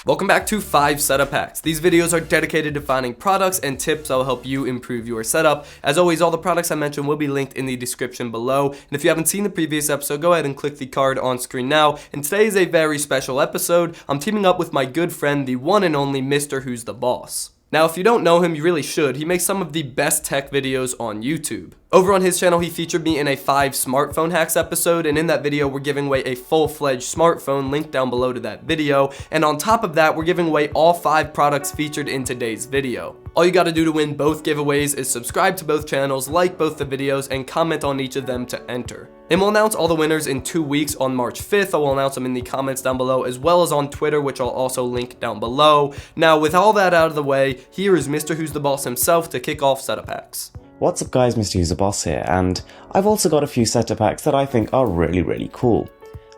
Welcome back to 5 Setup Hacks. These videos are dedicated to finding products and tips that will help you improve your setup. As always, all the products I mentioned will be linked in the description below. And if you haven't seen the previous episode, go ahead and click the card on screen now. And today is a very special episode. I'm teaming up with my good friend, the one and only Mr. Who's the Boss. Now, if you don't know him, you really should. He makes some of the best tech videos on YouTube. Over on his channel, he featured me in a 5 smartphone hacks episode, and in that video, we're giving away a full-fledged smartphone, link down below to that video. And on top of that, we're giving away all 5 products featured in today's video. All you gotta do to win both giveaways is subscribe to both channels, like both the videos, and comment on each of them to enter. And we'll announce all the winners in 2 weeks on March 5th. I will announce them in the comments down below, as well as on Twitter, which I'll also link down below. Now, with all that out of the way, here is Mr. Who's the Boss himself to kick off Setup Hacks. What's up guys, Mr. Who's the Boss here, and I've also got a few setup hacks that I think are really cool.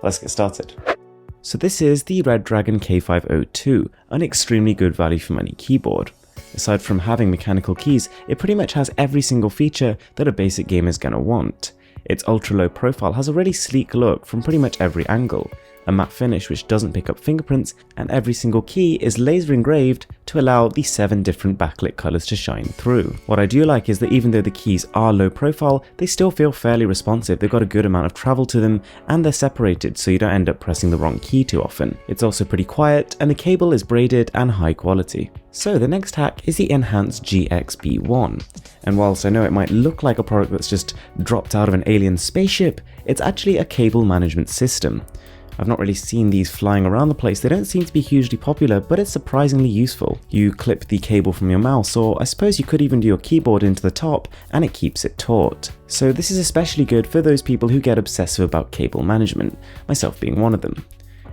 Let's get started. So this is the Redragon K502, an extremely good value for money keyboard. Aside from having mechanical keys, it pretty much has every single feature that a basic gamer is gonna want. Its ultra low profile has a really sleek look from pretty much every angle, a matte finish which doesn't pick up fingerprints, and every single key is laser engraved to allow the 7 different backlit colors to shine through. What I do like is that even though the keys are low profile, they still feel fairly responsive. They've got a good amount of travel to them, and they're separated so you don't end up pressing the wrong key too often. It's also pretty quiet, and the cable is braided and high quality. So the next hack is the Enhance GX-B1. And whilst I know it might look like a product that's just dropped out of an alien spaceship, it's actually a cable management system. I've not really seen these flying around the place. They don't seem to be hugely popular, but it's surprisingly useful. You clip the cable from your mouse, or I suppose you could even do your keyboard into the top, and it keeps it taut. So this is especially good for those people who get obsessive about cable management, myself being one of them.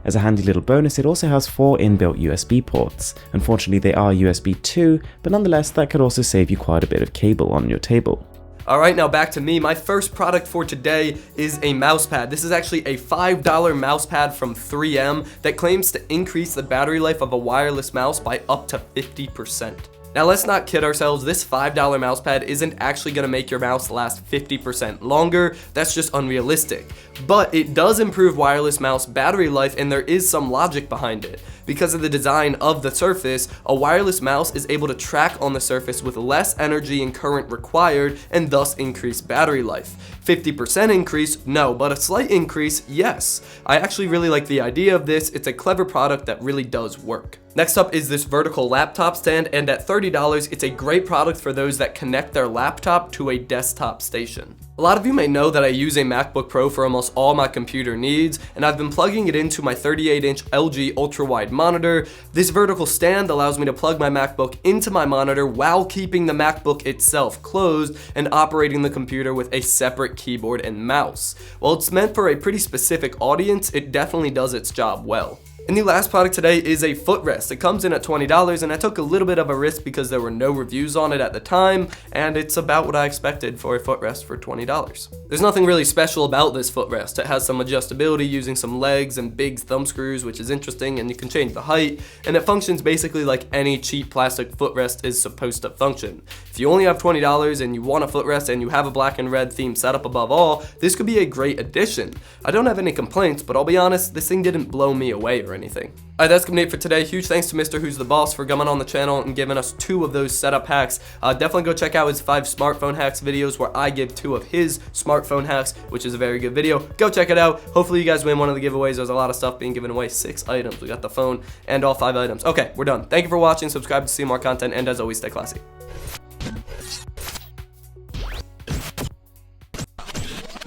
As a handy little bonus, it also has 4 inbuilt USB ports. Unfortunately, they are USB 2, but nonetheless, that could also save you quite a bit of cable on your table. Alright, now back to me. My first product for today is a mouse pad. This is actually a $5 mouse pad from 3M that claims to increase the battery life of a wireless mouse by up to 50%. Now let's not kid ourselves, this $5 mousepad isn't actually going to make your mouse last 50% longer. That's just unrealistic. But it does improve wireless mouse battery life, and there is some logic behind it. Because of the design of the surface, a wireless mouse is able to track on the surface with less energy and current required, and thus increase battery life. 50% increase? No, but a slight increase? Yes. I actually really like the idea of this. It's a clever product that really does work. Next up is this vertical laptop stand, and at $30, it's a great product for those that connect their laptop to a desktop station. A lot of you may know that I use a MacBook Pro for almost all my computer needs, and I've been plugging it into my 38-inch LG ultra-wide monitor. This vertical stand allows me to plug my MacBook into my monitor while keeping the MacBook itself closed and operating the computer with a separate keyboard and mouse. While it's meant for a pretty specific audience, it definitely does its job well. And the last product today is a footrest. It comes in at $20, and I took a little bit of a risk because there were no reviews on it at the time, and it's about what I expected for a footrest for $20. There's nothing really special about this footrest. It has some adjustability using some legs and big thumb screws, which is interesting, and you can change the height, and it functions basically like any cheap plastic footrest is supposed to function. If you only have $20 and you want a footrest and you have a black and red theme setup above all, this could be a great addition. I don't have any complaints, but I'll be honest, this thing didn't blow me away or anything. Alright, that's gonna be it for today. Huge thanks to Mr. Who's the Boss for coming on the channel and giving us 2 of those setup hacks. Definitely go check out his 5 smartphone hacks videos where I give 2 of his smartphone hacks, which is a very good video. Go check it out. Hopefully you guys win one of the giveaways. There's a lot of stuff being given away. 6 items. We got the phone and all 5 items. Okay, we're done. Thank you for watching. Subscribe to see more content, and as always, stay classy.